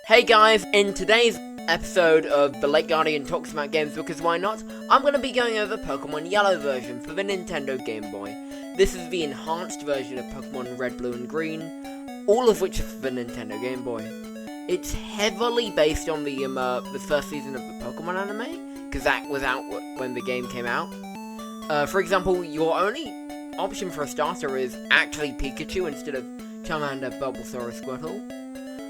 Hey guys, in today's episode of TheLakeGuardian Talks About Games Because Why Not, I'm going to be going over Pokémon Yellow version for the Nintendo Game Boy. This is the enhanced version of Pokémon Red, Blue and Green, all of which is for the Nintendo Game Boy. It's heavily based on the first season of the Pokémon anime, because that was out when the game came out. For example, your only option for a starter is actually Pikachu instead of Charmander, Bulbasaur, or Squirtle.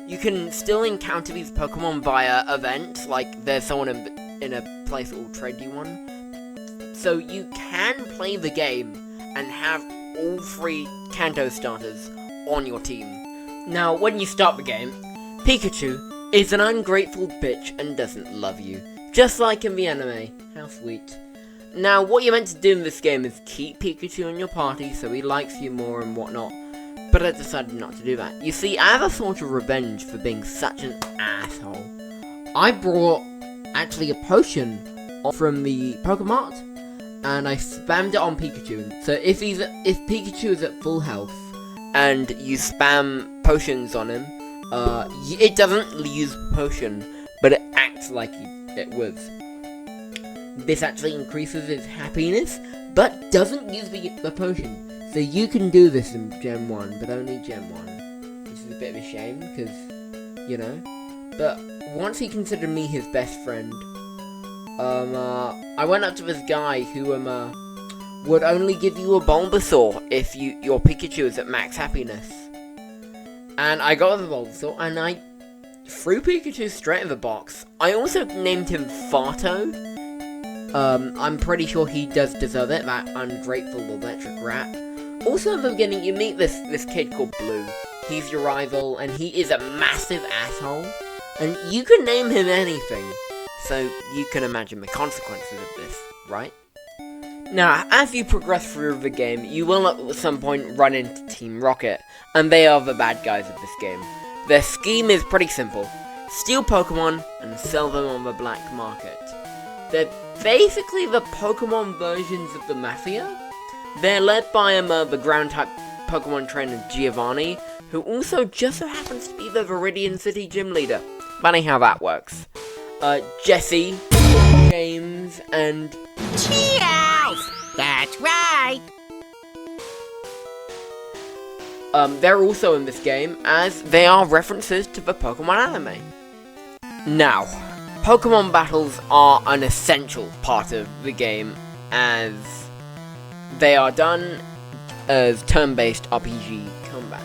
You can still encounter these Pokemon via events, like there's someone in a place that will trade you one. So you can play the game and have all three Kanto starters on your team. Now, when you start the game, Pikachu is an ungrateful bitch and doesn't love you, just like in the anime. How sweet. Now, what you're meant to do in this game is keep Pikachu in your party so he likes you more and whatnot. But I decided not to do that. You see, I have a sort of revenge for being such an asshole. I brought, actually, a potion from the Pokémon, and I spammed it on Pikachu. So if Pikachu is at full health, and you spam potions on him, it doesn't use potion, but it acts like it was. This actually increases his happiness, but doesn't use the potion. So you can do this in Gen 1, but only Gen 1. Which is a bit of a shame, because, you know. But once he considered me his best friend, I went up to this guy who would only give you a Bulbasaur if your Pikachu is at max happiness. And I got the Bulbasaur, and I threw Pikachu straight in the box. I also named him Farto. I'm pretty sure he does deserve it, that ungrateful electric rat. Also, in the beginning, you meet this kid called Blue. He's your rival, and he is a massive asshole. And you can name him anything. So, you can imagine the consequences of this, right? Now, as you progress through the game, you will at some point run into Team Rocket. And they are the bad guys of this game. Their scheme is pretty simple. Steal Pokemon and sell them on the black market. They're basically the Pokemon versions of the Mafia. They're led by the ground-type Pokemon trainer Giovanni, who also just so happens to be the Viridian City gym leader. Funny how that works. Jesse, James, and... Cheers! That's right! They're also in this game, as they are references to the Pokemon anime. Now, Pokemon battles are an essential part of the game, as they are done as turn-based RPG combat.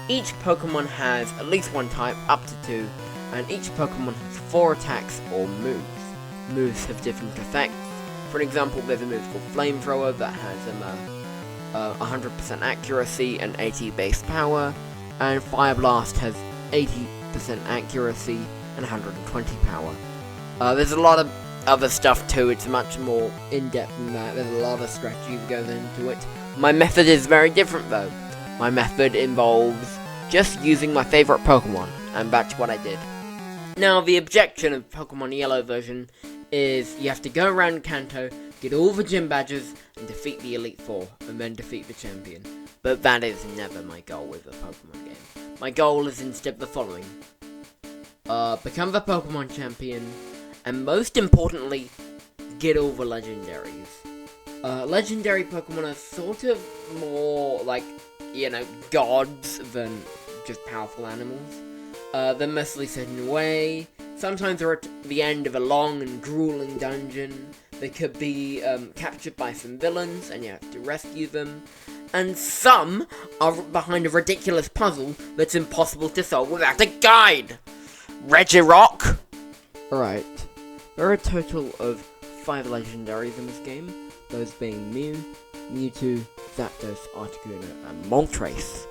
Each Pokemon has at least one type, up to 2, and each Pokemon has 4 attacks or moves. Moves have different effects. For example, there's a move called Flamethrower that has 100% accuracy and 80 base power, and Fire Blast has 80% accuracy and 120 power. There's a lot of other stuff too. It's much more in-depth than that. There's a lot of strategy that goes into it. My method is very different though. My method involves just using my favorite Pokemon, and that's what I did. Now, the objection of Pokemon Yellow version is you have to go around Kanto, get all the gym badges, and defeat the Elite Four, and then defeat the champion. But that is never my goal with a Pokemon game. My goal is instead the following. Become the Pokemon champion, and most importantly, get all the legendaries. Legendary Pokemon are sort of more like, gods than just powerful animals. They're mostly hidden away. Sometimes they're at the end of a long and grueling dungeon. They could be captured by some villains, and you have to rescue them. And some are behind a ridiculous puzzle that's impossible to solve without a guide. Regirock! Alright. There are a total of 5 legendaries in this game, those being Mew, Mewtwo, Zapdos, Articuno, and Moltres.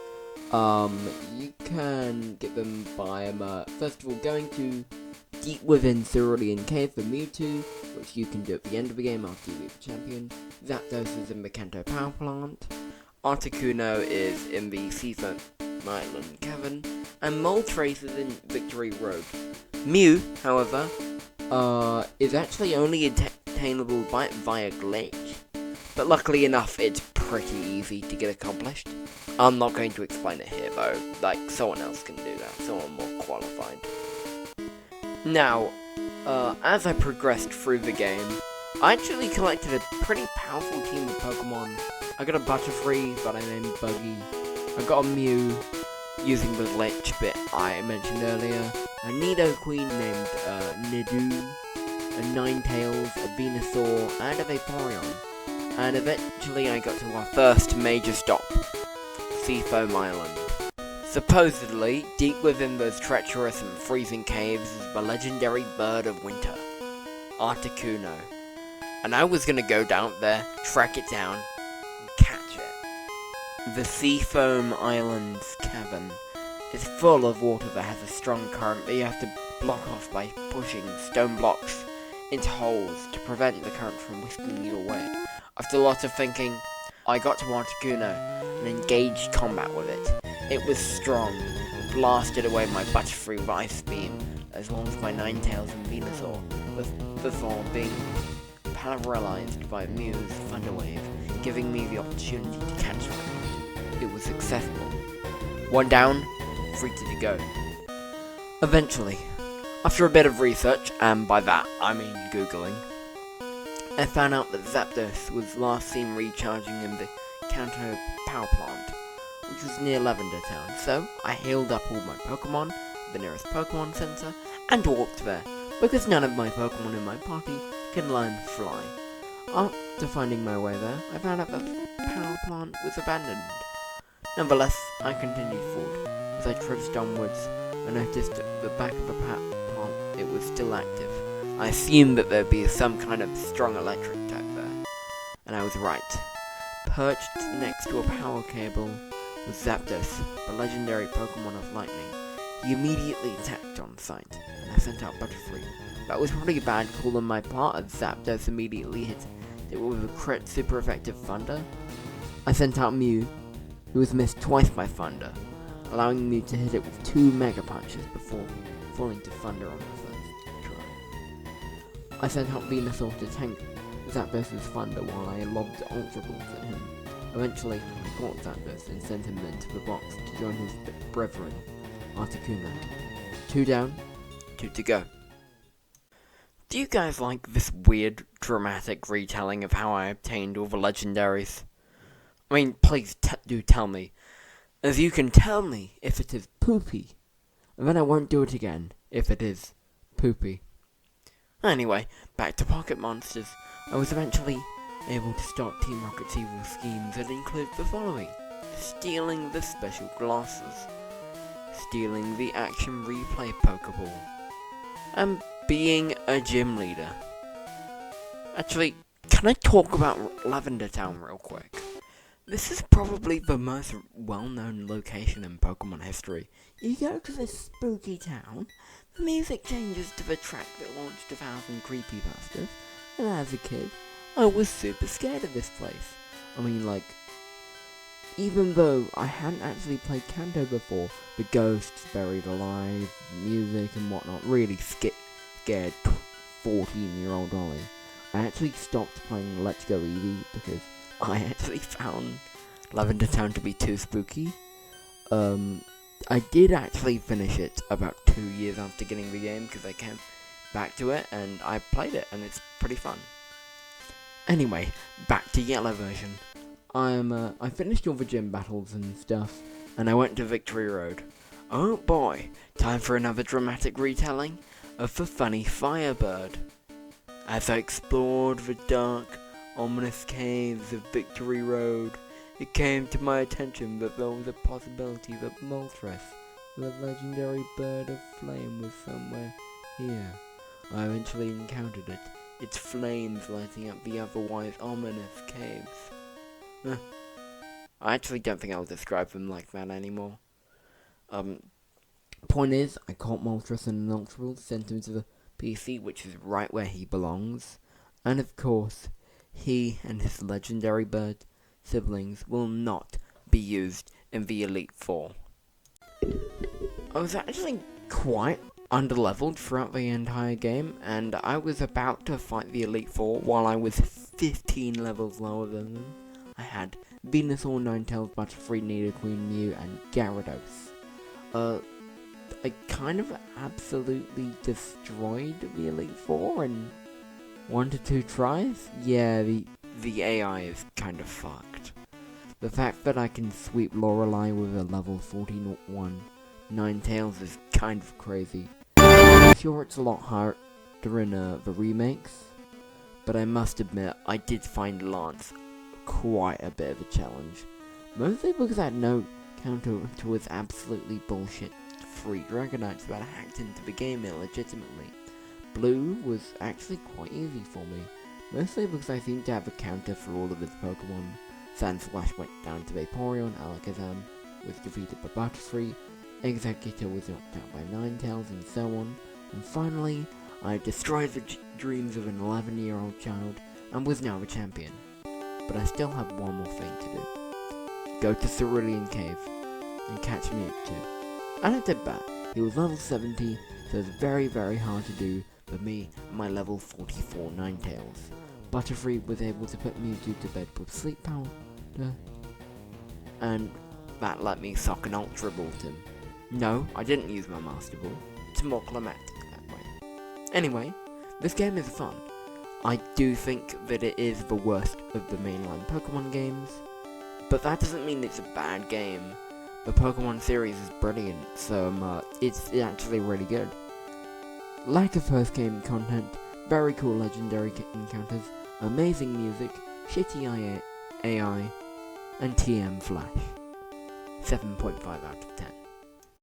You can get them by, first of all, going to deep within Cerulean Cave for Mewtwo, which you can do at the end of the game after you beat the champion. Zapdos is in the Kanto Power Plant, Articuno is in the Season Island Cavern, and Moltres is in Victory Road. Mew, however, is actually only attainable via glitch, but luckily enough, it's pretty easy to get accomplished. I'm not going to explain it here though, like someone else can do that, someone more qualified. Now, as I progressed through the game, I actually collected a pretty powerful team of Pokemon. I got a Butterfree that I named Buggy. I got a Mew, using the glitch bit I mentioned earlier. A Nidoqueen named Nidu. A Ninetales, a Venusaur, and a Vaporeon. And eventually I got to our first major stop, Seafoam Island. Supposedly, deep within those treacherous and freezing caves is the legendary bird of winter, Articuno. And I was gonna go down there, track it down, and catch it. The Seafoam Island's cavern is full of water that has a strong current that you have to block off by pushing stone blocks into holes to prevent the current from whisking you away. After lots of thinking, I got to Articuno and engaged combat with it. It was strong, blasted away my Butterfree with Ice Beam, as well as my Ninetales and Venusaur, with Venusaur being paralyzed by Mew's Thunder Wave, giving me the opportunity to catch them. It was successful. One down, 3 to go. Eventually, after a bit of research, and by that I mean Googling, I found out that Zapdos was last seen recharging in the Kanto power plant, which was near Lavender Town, so I healed up all my Pokemon at the nearest Pokemon Center and walked there, because none of my Pokemon in my party can learn Fly. After finding my way there, I found out that the power plant was abandoned. Nonetheless, I continued forward. As I trudged onwards, I noticed at the back of the power plant it was still active. I assumed that there'd be some kind of strong electric type there, and I was right. Perched next to a power cable was Zapdos, the legendary Pokemon of Lightning. He immediately attacked on sight, and I sent out Butterfree. That was probably a bad call on my part, as Zapdos immediately hit it with a crit super effective Thunder. I sent out Mew, who was missed twice by Thunder, allowing Mew to hit it with 2 Mega Punches before falling to Thunder on the first try. I sent out Venusaur to tank Zapdos' Thunder while I lobbed Ultra Balls at him. Eventually, I caught Zapdos and sent him into the box to join his brethren, Articuno. 2 down, 2 to go. Do you guys like this weird, dramatic retelling of how I obtained all the legendaries? I mean, please do tell me, as you can tell me if it is poopy, and then I won't do it again if it is poopy. Anyway, back to Pocket Monsters. I was eventually able to start Team Rocket's evil schemes that include the following: stealing the special glasses, stealing the action replay Pokeball, and being a gym leader. Actually, can I talk about Lavender Town real quick? This is probably the most well-known location in Pokemon history. You go to this spooky town, the music changes to the track that launched 1,000 creepypastas, and as a kid, I was super scared of this place. I mean, like, even though I hadn't actually played Kanto before, the ghosts buried alive, music and whatnot really scared 14-year-old Ollie. I actually stopped playing Let's Go Eevee because I actually found Lavender Town to be too spooky. I did actually finish it about 2 years after getting the game because I came back to it and I played it and it's pretty fun. Anyway, back to Yellow version. I finished all the gym battles and stuff, and I went to Victory Road. Oh boy, time for another dramatic retelling of the funny Firebird. As I explored the dark, ominous caves of Victory Road, it came to my attention that there was a possibility that Moltres, the legendary bird of flame, was somewhere here. I eventually encountered it, its flames lighting up the otherwise ominous caves. I actually don't think I'll describe them like that anymore. Point is, I caught Moltres and an Ultra Ball, sent him to the PC, which is right where he belongs. And of course, he and his legendary bird siblings will not be used in the Elite Four. I was actually quite underleveled throughout the entire game, and I was about to fight the Elite Four while I was 15 levels lower than them. I had Venusaur, Ninetales, Butterfree, Nidoqueen, Mew, and Gyarados. I kind of absolutely destroyed the Elite Four in 1 to 2 tries. Yeah, the AI is kind of fucked. The fact that I can sweep Lorelei with a level 41 Ninetales is kind of crazy. I'm sure it's a lot harder in the remakes, but I must admit I did find Lance quite a bit of a challenge. Mostly because that note counter was absolutely bullshit. 3 Dragonites that hacked into the game illegitimately. Blue was actually quite easy for me, mostly because I seemed to have a counter for all of his Pokemon. Sandslash went down to Vaporeon, Alakazam was defeated by Butterfree, Executor was knocked out by Ninetales, and so on. And finally, I destroyed the dreams of an 11-year-old child, and was now a champion. But I still have one more thing to do. Go to Cerulean Cave, and catch Mewtwo. And I did that. He was level 70, so it's very hard to do for me and my level 44 Ninetales. Butterfree was able to put Mewtwo to bed with Sleep Powder, and that let me sock an Ultra Ball to him. No, I didn't use my Master Ball. It's more climactic that way. Anyway, this game is fun. I do think that it is the worst of the mainline Pokemon games, but that doesn't mean it's a bad game. The Pokemon series is brilliant, so it's actually really good. Lack of post-game content, very cool legendary encounters, amazing music, shitty AI, and TM Flash. 7.5 out of 10.